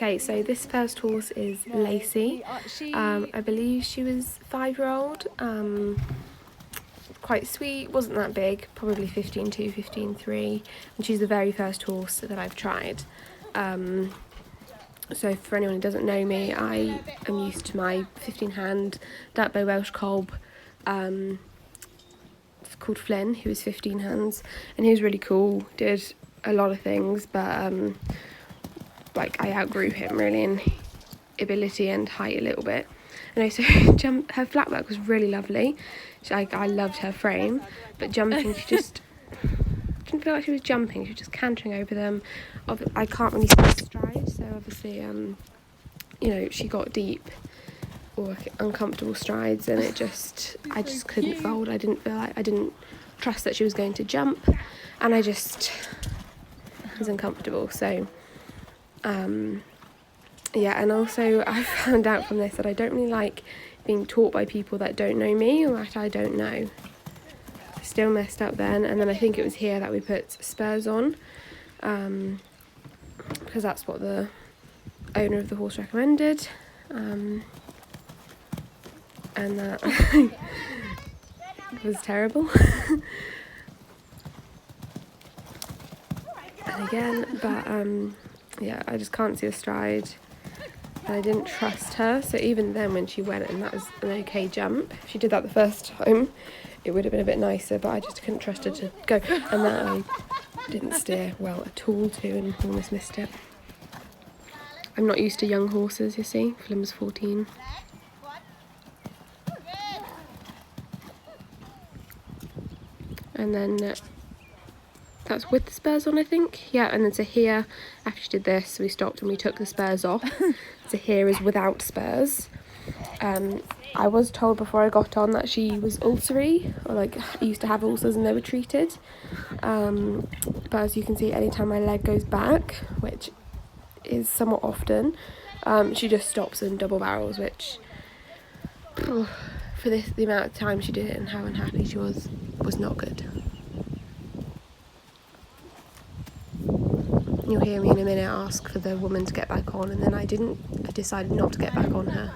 Okay, so this first horse is Lacey. I believe she was 5-year-old. Quite sweet, wasn't that big, probably 15.2, 15.3, and she's the very first horse that I've tried. So for anyone who doesn't know me, I am used to my 15-hand Dirt Bow Welsh cob called Flynn, who was 15 hands, and he was really cool, did a lot of things, but like I outgrew him really in ability and height a little bit. And also her flat work was really lovely. I loved her frame, but jumping she just didn't feel like she was jumping, she was just cantering over them. I can't really see stride, so obviously she got deep or uncomfortable strides, and I just couldn't fold. I didn't trust that she was going to jump, and I just was uncomfortable. So and also I found out from this that I don't really like being taught by people that don't know me or that I don't know. Still messed up then, and then I think it was here that we put spurs on, because that's what the owner of the horse recommended, and that was terrible. And again, but I just can't see a stride, and I didn't trust her, so even then when she went and that was an okay jump, if she did that the first time it would have been a bit nicer, but I just couldn't trust her to go, and that I didn't steer well at all too, and almost missed it. I'm not used to young horses, you see. Flynn's 14. And then that's with the spurs on, I think. Yeah, and then so here, after she did this, we stopped and we took the spurs off. So here is without spurs. I was told before I got on that she was ulcery, or like used to have ulcers and they were treated. But as you can see, anytime my leg goes back, which is somewhat often, she just stops and double barrels, which for the amount of time she did it and how unhappy she was not good. You'll hear me in a minute ask for the woman to get back on, and then I didn't. I decided not to get back on her.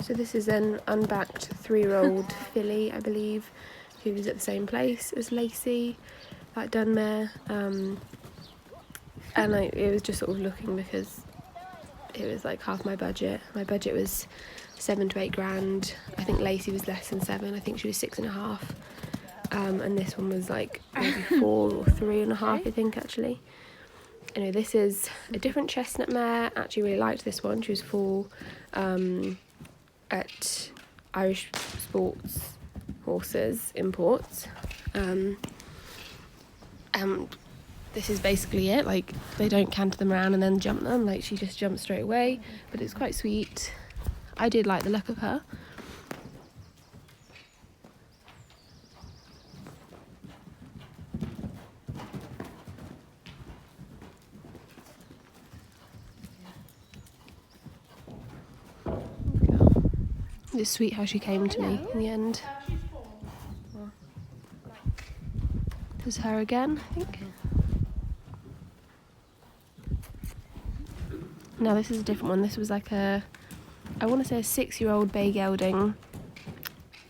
So this is an unbacked 3-year-old filly, I believe, who was at the same place as Lacey, that Dunmare, and it was just sort of looking because it was like half my budget. My budget was 7 to 8 grand. I think Lacey was less than 7. I think she was 6.5. And this one was like maybe 4 or 3.5, I think, actually. Anyway, this is a different chestnut mare. Actually really liked this one. She was full at Irish Sports Horses Imports. And this is basically it. Like, they don't canter them around and then jump them. Like, she just jumps straight away. But it's quite sweet. I did like the look of her. It's sweet how she came to me in the end. There's her again, I think. Now this is a different one. This was like I want to say a 6-year-old bay gelding.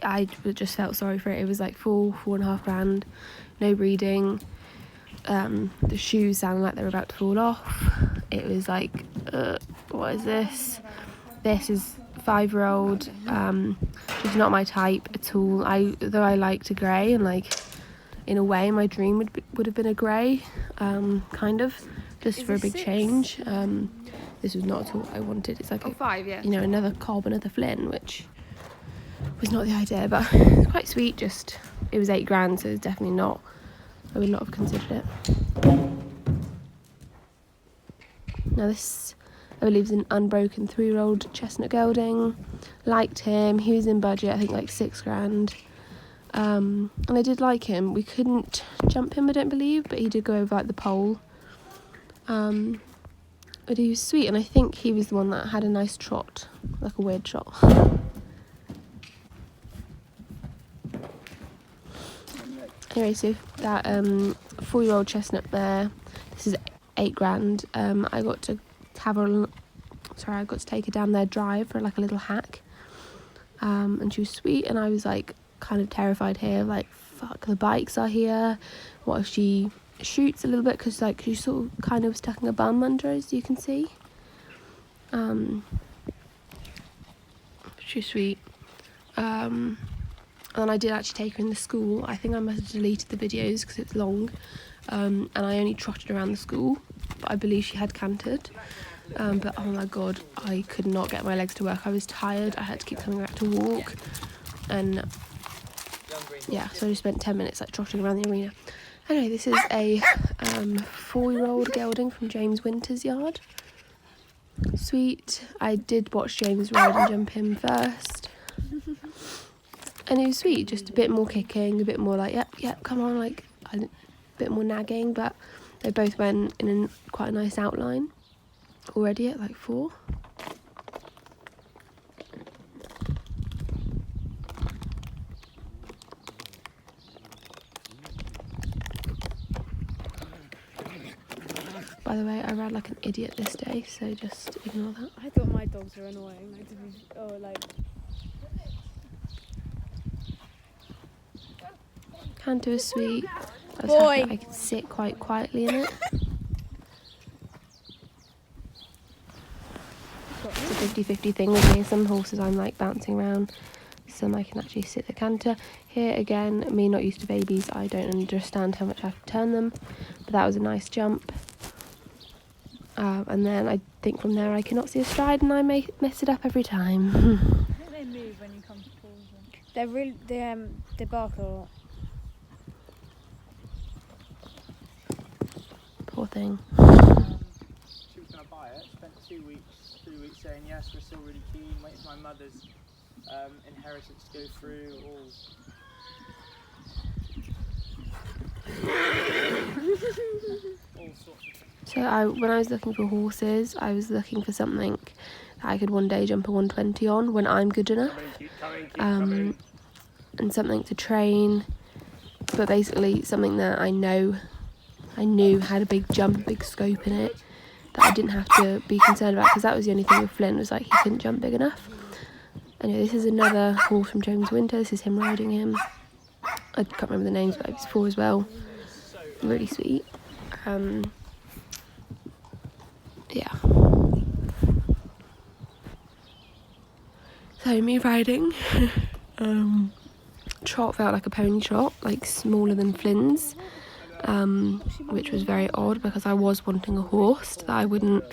I just felt sorry for it. It was like 4.5 grand, no breeding. The shoes sounded like they were about to fall off. It was like, what is this? This is 5-year-old. She's not my type at all. Though I liked a grey, and like in a way my dream would have been a grey, kind of, just for a big change. This was not at all what I wanted. It's like 5, yeah. Another cob, another Flynn, which was not the idea, but it's quite sweet. Just it was 8 grand, so it's definitely not. I would not have considered it. Now this, I believe, is an unbroken 3-year-old chestnut gelding. Liked him. He was in budget, I think like 6 grand. And I did like him. We couldn't jump him, I don't believe, but he did go over like the pole. But he was sweet, and I think he was the one that had a nice trot, like a weird trot. Anyway, so that 4-year-old chestnut there, this is £8 I got to I got to take her down their drive for like a little hack, and she was sweet, and I was like kind of terrified here, like fuck, the bikes are here, what if she shoots a little bit, because like she sort of kind of was tucking a bum under, as you can see. She's sweet. And then I did actually take her in the school. I think I must have deleted the videos because it's long, and I only trotted around the school, but I believe she had cantered. But oh my god, I could not get my legs to work. I was tired, I had to keep coming back to walk, and yeah, so I just spent 10 minutes like trotting around the arena. Anyway, this is a 4-year-old gelding from James Winter's yard. Sweet. I did watch James ride and jump him first, and he was sweet, just a bit more kicking, a bit more like yep, come on, like a bit more nagging, but they both went in quite a nice outline already at like 4. By the way, I ride like an idiot this day, so just ignore that. I thought my dogs were annoying. Canter was sweet. I was happy that I could sit quite quietly in it. It's a 50-50 thing with me. Some horses I'm like bouncing around, some I can actually sit the canter. Here again, me not used to babies, I don't understand how much I have to turn them, but that was a nice jump. And then I think from there I cannot see a stride, and I may mess it up every time. I think they move when you come to pause them. They bark a lot. Poor thing. She was going to buy it, spent 3 weeks saying yes, we're still really keen, waiting for my mother's inheritance to go through, all sorts of things. So when I was looking for horses, I was looking for something that I could one day jump a 120 on when I'm good enough, and something to train, but basically something that I knew had a big jump, big scope in it, that I didn't have to be concerned about, because that was the only thing with Flynn, was like he couldn't jump big enough. Anyway, this is another horse from James Winter. This is him riding him. I can't remember the names, but it was 4 as well. Really sweet. Yeah. So me riding, trot felt like a pony trot, like smaller than Flynn's, which was very odd because I was wanting a horse that I wouldn't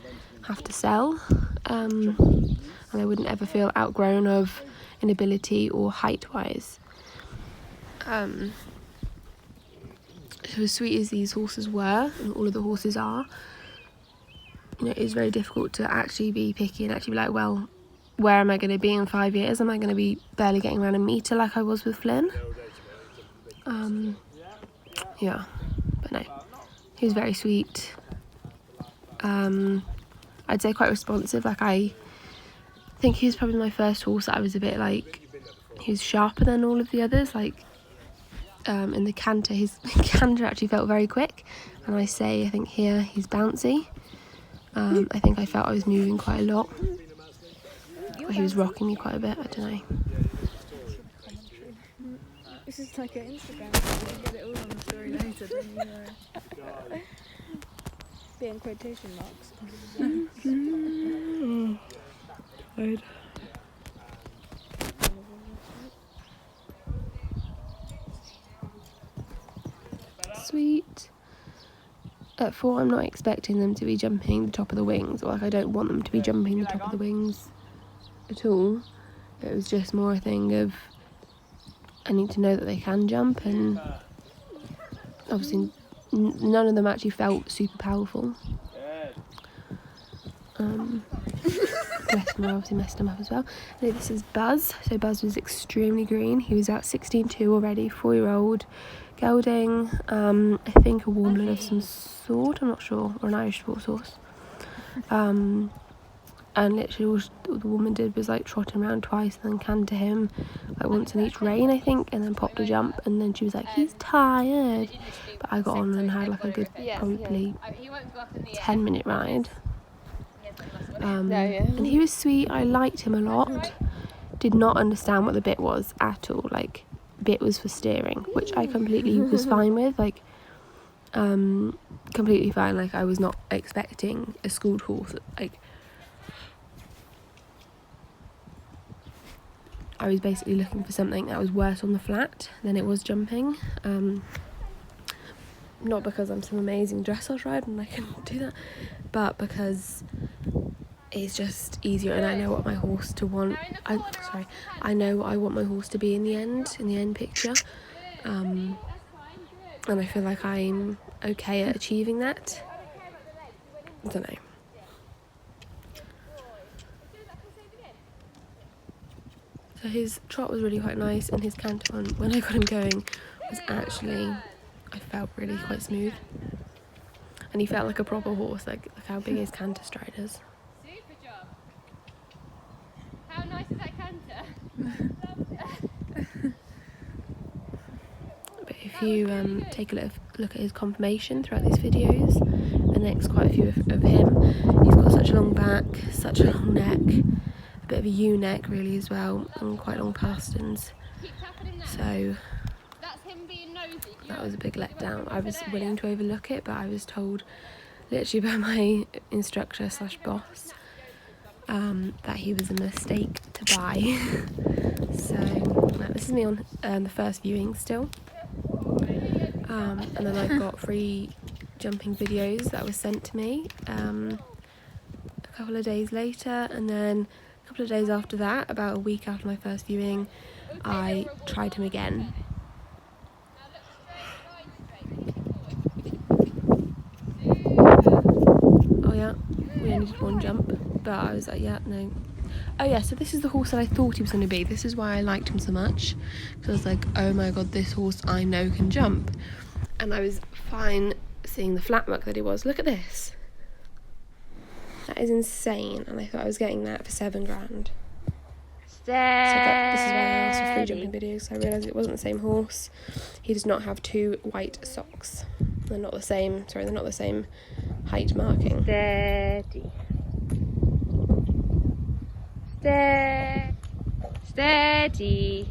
have to sell, and I wouldn't ever feel outgrown of inability or height wise. So as sweet as these horses were, and all of the horses are, you know, it's very difficult to actually be picky and actually be like, well, where am I going to be in 5 years? Am I going to be barely getting around a metre like I was with Flynn? Yeah, but no, he was very sweet. I'd say quite responsive. Like, I think he was probably my first horse that I was a bit like, he was sharper than all of the others. Like, in the canter, his canter actually felt very quick, and I think here he's bouncy. I think I felt I was moving quite a lot, or he was rocking me quite a bit, I don't know. This is like an Instagram, you get it all on the story later, don't you? Be in quotation marks. Right. Sweet. At 4, I'm not expecting them to be jumping the top of the wings, or like I don't want them to be jumping the top of the wings at all. It was just more a thing of, I need to know that they can jump, and obviously none of them actually felt super powerful. Bless him, I obviously messed him up as well. No, this is Buzz. So Buzz was extremely green. He was about 16.2 already, 4-year-old gelding. I think a warm blood of some sort, I'm not sure, or an Irish Sport horse. And literally all the woman did was like trot him around twice and then canter him like once in each rein, I think, and then popped a jump, and then she was like, he's tired. But I got on and had like a good probably 10-minute ride. And he was sweet. I liked him a lot. Did not understand what the bit was at all. Like, bit was for steering, which I completely was fine with. Like, completely fine. Like, I was not expecting a schooled horse. Like, I was basically looking for something that was worse on the flat than it was jumping. Not because I'm some amazing dressage rider and I can do that, but because it's just easier, and I know what my horse to want. I know what I want my horse to be in the end picture, and I feel like I'm okay at achieving that. I don't know. So his trot was really quite nice, and his canter when I got him going was actually, I felt really quite smooth, and he felt like a proper horse, like how big his canter stride is. Super job. How nice is that canter? But if you take a look at his conformation throughout these videos, and there's quite a few of him, he's got such a long back, such a long neck, a bit of a U-neck really as well, and quite long pasterns. So That's him being nosy. that was a big letdown. I was willing to overlook it, but I was told literally by my instructor / boss that he was a mistake to buy. So this is me on the first viewing still, and then I've got 3 jumping videos that were sent to me a couple of days later, and then a couple of days after that, about a week after my first viewing, I tried him again. Oh yeah, we only did 1 jump, but I was like, yeah, no. Oh yeah, so this is the horse that I thought he was going to be. This is why I liked him so much, because I was like, oh my god, this horse I know can jump. And I was fine seeing the flat muck that he was. Look at this. That is insane, and I thought I was getting that for $7 grand. So this is why I asked for 3 jumping videos. I realised it wasn't the same horse. He does not have 2 white socks. They're not the same. Sorry, they're not the same height marking. Steady. Steady.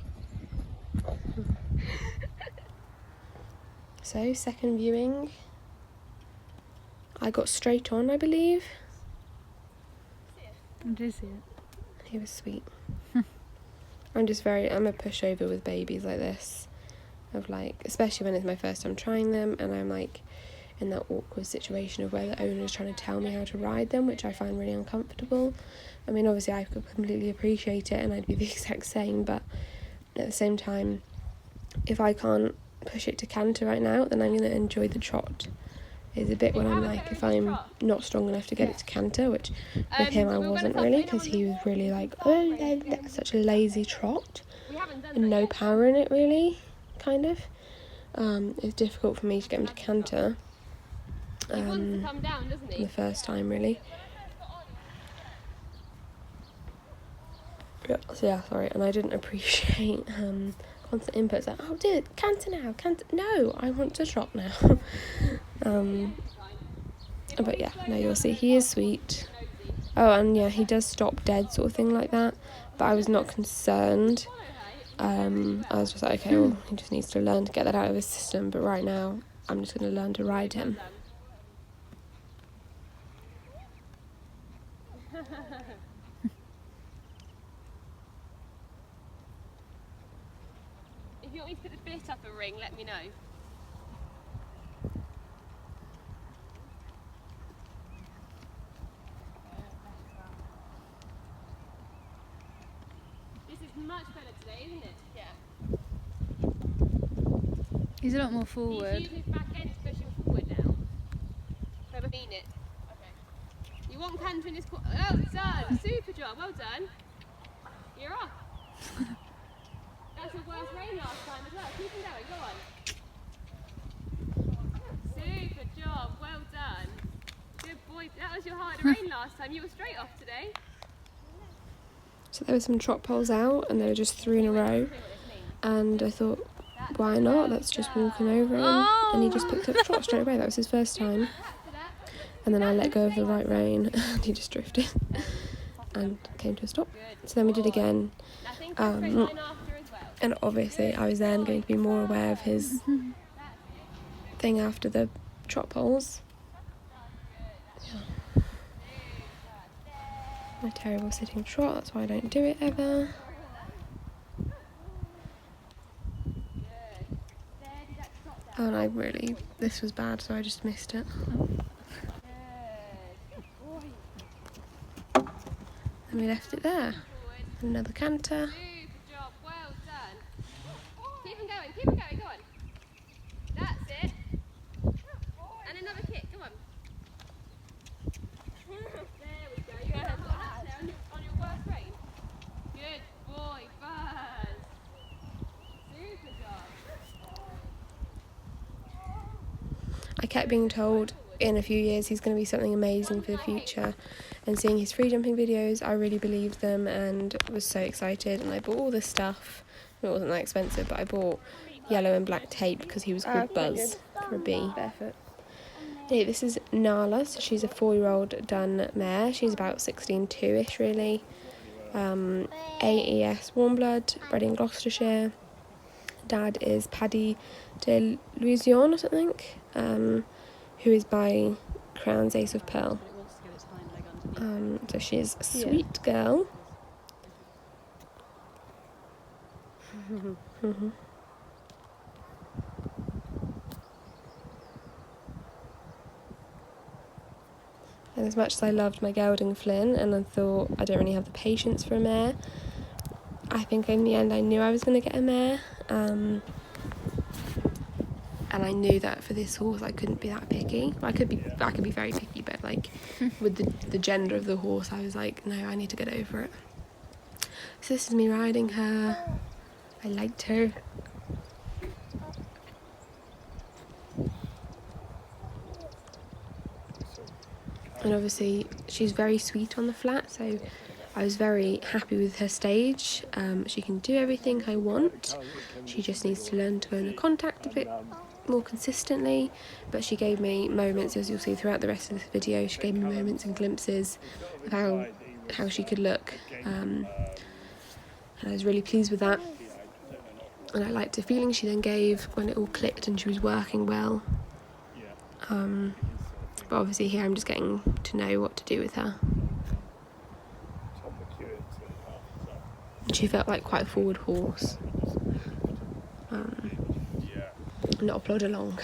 So second viewing, I got straight on, I believe. Did you see it? He was sweet. I'm a pushover with babies like this, of like, especially when it's my first time trying them, and I'm like in that awkward situation of where the owner is trying to tell me how to ride them, which I find really uncomfortable. I mean, obviously I could completely appreciate it and I'd be the exact same, but at the same time, if I can't push it to canter right now, then I'm going to enjoy the trot. Is a bit when I'm like, if I'm not strong enough to get it to canter, which with him I wasn't really, because he was really like, oh, that's such a lazy trot and no power in it really, kind of. It's difficult for me to get him to canter the first time really. So yeah, sorry, and I didn't appreciate constant inputs like, oh dude, canter now, canter. No, I want to trot now. But yeah, no, you'll see he is sweet. Oh, and yeah, he does stop dead sort of thing like that, but I was not concerned. I was just like, okay, well, he just needs to learn to get that out of his system, but right now I'm just going to learn to ride him. If you want me to put the bit up a ring, let me know. This is much better today, isn't it? Yeah. He's a lot more forward. He's using his back end to push him forward now. So I mean it. Okay. You want canter in this corner. Well done. Super job. Well done. You're off. That's your worst rain last time as well. Keep on going. Go on. Super job. Well done. Good boy. That was your harder rain last time. You were straight off today. So there were some trot poles out and they were just 3 in a row. And I thought, why not? Let's just walk him over him. And he just picked up trot straight away. That was his first time. And then I let go of the right rein and he just drifted and came to a stop. So then we did again. And obviously I was then going to be more aware of his thing after the trot poles. Yeah. My terrible sitting trot, that's why I don't do it ever. Oh, and this was bad, so I just missed it. And we left it there. Another canter. Super job. Well done. Keep on going. Keep on going. Go on. That's it. And another kick. Come on. There we go. You have got that there on your worst rain. Good boy, Buzz. Super job. I kept being told in a few years he's going to be something amazing for the future, and seeing his free jumping videos I really believed them and was so excited, and I bought all this stuff. It wasn't that expensive, but I bought yellow and black tape because he was called Buzz for a B. Barefoot. Anyway, this is Nala, so she's a 4-year-old dun mare. She's about 16-2-ish really. AES warm blood, bred in Gloucestershire. Dad is Paddy de Louison or something, who is by Crown's Ace of Pearl. So she's a sweet girl. And as much as I loved my gelding Flynn, and I thought I don't really have the patience for a mare, I think in the end I knew I was going to get a mare. And I knew that for this horse I couldn't be that picky. I could be very picky, but like with the gender of the horse I was like, no, I need to get over it. So this is me riding her. I liked her. And obviously she's very sweet on the flat, so I was very happy with her stage. She can do everything I want. She just needs to learn to go in the contact a bit more consistently, but she gave me moments, as you'll see throughout the rest of this video, she gave me moments and glimpses of how she could look, and I was really pleased with that. And I liked the feeling she then gave when it all clicked and she was working well. But obviously here I'm just getting to know what to do with her. She felt like quite a forward horse, not a plod along.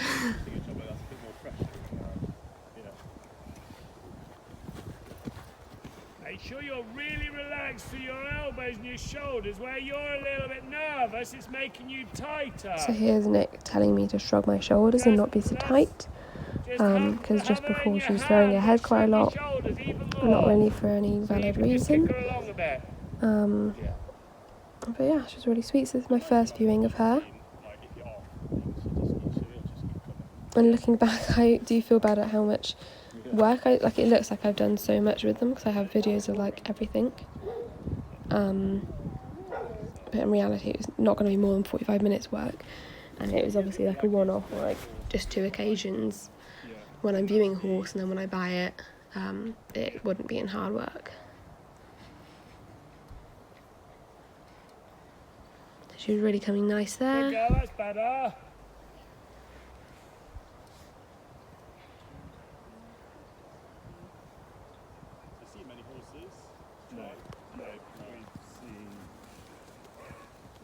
Make sure you're really relaxed through your elbows and your shoulders. Where you're a little bit nervous, it's making you tighter. So here's Nick telling me to shrug my shoulders and not be so tight, because just before she was throwing her head quite a lot, not really for any valid reason. But yeah, she was really sweet. So this is my first viewing of her. And looking back, I do feel bad at how much work it looks like I've done so much with them, because I have videos of like everything. But in reality it was not going to be more than 45 minutes work, and it was obviously like a one-off, or like just 2 occasions when I'm viewing a horse, and then when I buy it, it wouldn't be in hard work. She was really coming nice there. Good girl, that's better.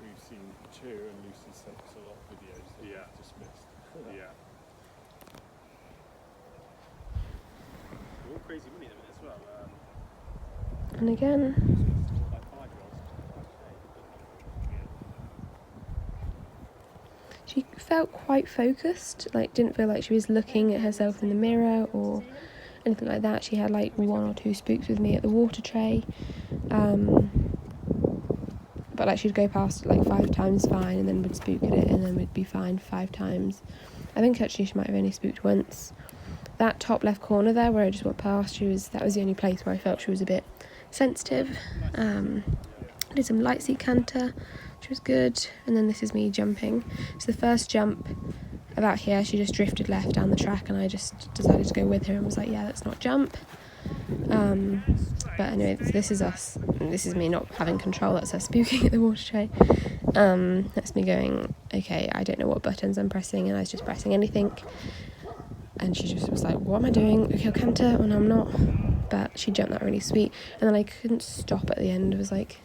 We've seen 2, and Lucy sent us a lot of videos that we've dismissed. Yeah. They're all crazy money at the minute as well. And again, Like 5-year-olds. she felt quite focused, like didn't feel like she was looking at herself in the mirror or anything like that. She had like 1 or 2 spooks with me at the water tray. But like she'd go past it like 5 times fine, and then would spook at it, and then would be fine 5 times. I think actually she might have only spooked once. That top left corner there where I just went past, that was the only place where I felt she was a bit sensitive. I did some light seat canter, which was good, and then this is me jumping. So the first jump about here, she just drifted left down the track, and I just decided to go with her and was like, yeah, let's not jump. But anyway, this is us. This is me not having control. That's her spooking at the water tray. That's me going, okay, I don't know what buttons I'm pressing, and I was just pressing anything. And she just was like, what am I doing? Okay, I'll canter, and I'm not. But she jumped that really sweet. And then I couldn't stop at the end. It was like,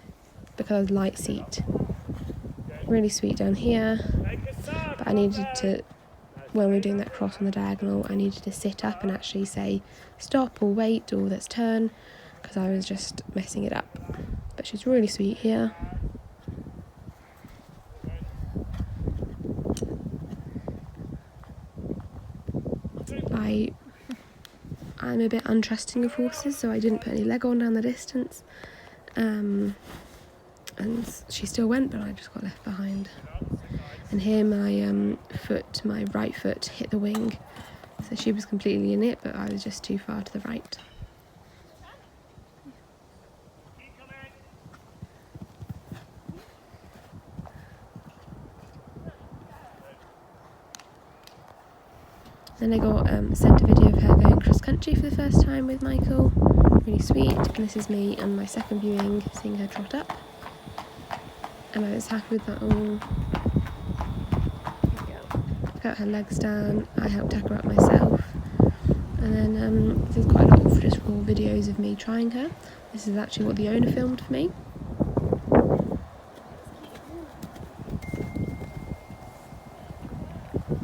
because I was light seat. Really sweet down here. But I needed to, when we were doing that cross on the diagonal, I needed to sit up and actually say stop or wait or let's turn, because I was just messing it up. But she's really sweet here. I'm a bit untrusting of horses, so I didn't put any leg on down the distance. And she still went, but I just got left behind. And here my right foot hit the wing, so she was completely in it, but I was just too far to the right. Then I got sent a video of her going cross country for the first time with Michael. Really sweet. And this is me on my second viewing, seeing her trot up. And I was happy with that all. Got her legs down. I helped tack her up myself. And then there's quite a lot of just raw videos of me trying her. This is actually what the owner filmed for me.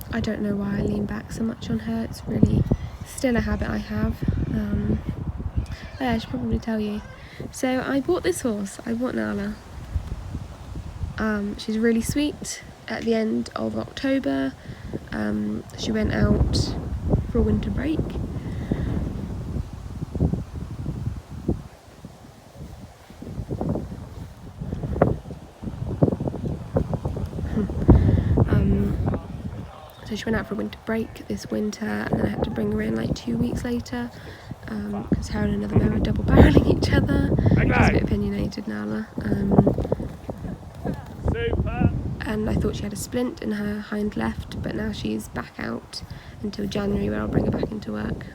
I don't know why I lean back so much on her. It's really still a habit I have. Yeah, I should probably tell you. So I bought this horse. I bought Nala. She's really sweet. At the end of October, she went out for a winter break. So she went out for a winter break this winter, and then I had to bring her in like 2 weeks later, because her and another mare were double barrelling each other. She's a bit opinionated, Nala. And I thought she had a splint in her hind left, but now she's back out until January, where I'll bring her back into work.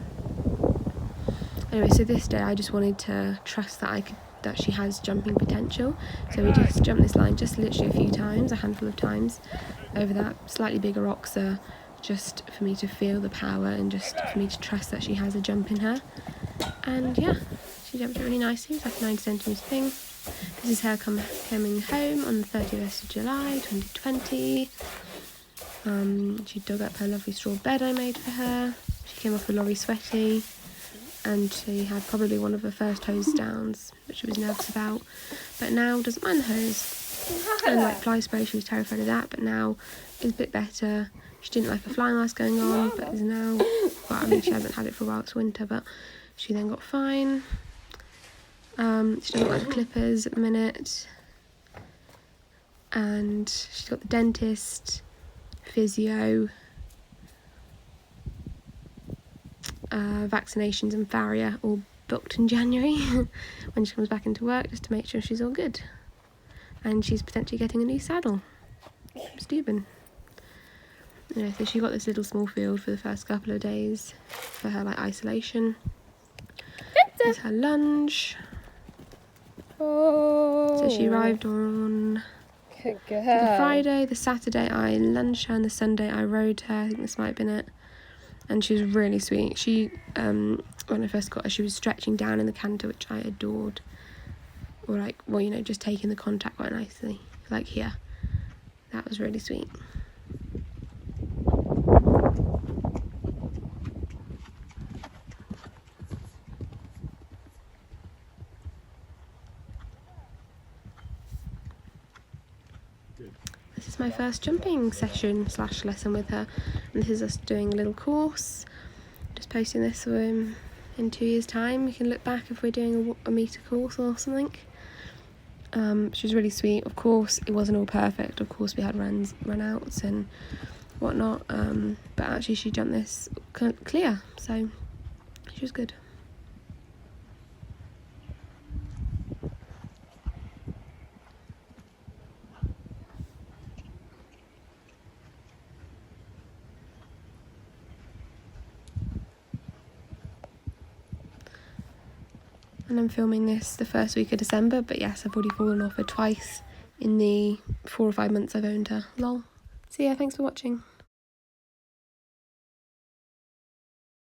Anyway, so this day I just wanted to trust that she has jumping potential. So we just jumped this line just literally a few times, a handful of times, over that slightly bigger oxer, just for me to feel the power and just for me to trust that she has a jump in her. And yeah, she jumped it really nicely. It was like a 90 centimetre thing. This is her coming home on the 31st of July 2020. She dug up her lovely straw bed I made for her. She came off the lorry sweaty, and she had probably one of her first hose downs, which she was nervous about, but now doesn't mind the hose. And like fly spray, she was terrified of that, but now is a bit better. She didn't like a fly mask going on, but is now, well, I mean, she hasn't had it for a while, it's winter, but she then got fine. She doesn't like the clippers at the minute, and she's got the dentist, physio, vaccinations and farrier all booked in January when she comes back into work, just to make sure she's all good. And she's potentially getting a new saddle. Steuben. Yeah, so she got this little small field for the first couple of days for her like isolation. There's her lunge. Oh. So she arrived on Good girl. the Friday. The Saturday I lunged her, and the Sunday I rode her. I think this might have been it. And she was really sweet. She, when I first got her, she was stretching down in the canter, which I adored. Or like, well, you know, just taking the contact quite nicely, like here. That was really sweet. This is my first jumping session / lesson with her, and this is us doing a little course. Just posting this in 2 years' time we can look back if we're doing a meter course or something. She was really sweet. Of course, it wasn't all perfect. Of course, we had run-outs and whatnot. But actually, she jumped this clear, so she was good. And I'm filming this the first week of December, but yes, I've already fallen off her twice in the 4 or 5 months I've owned her. Lol. So yeah, thanks for watching.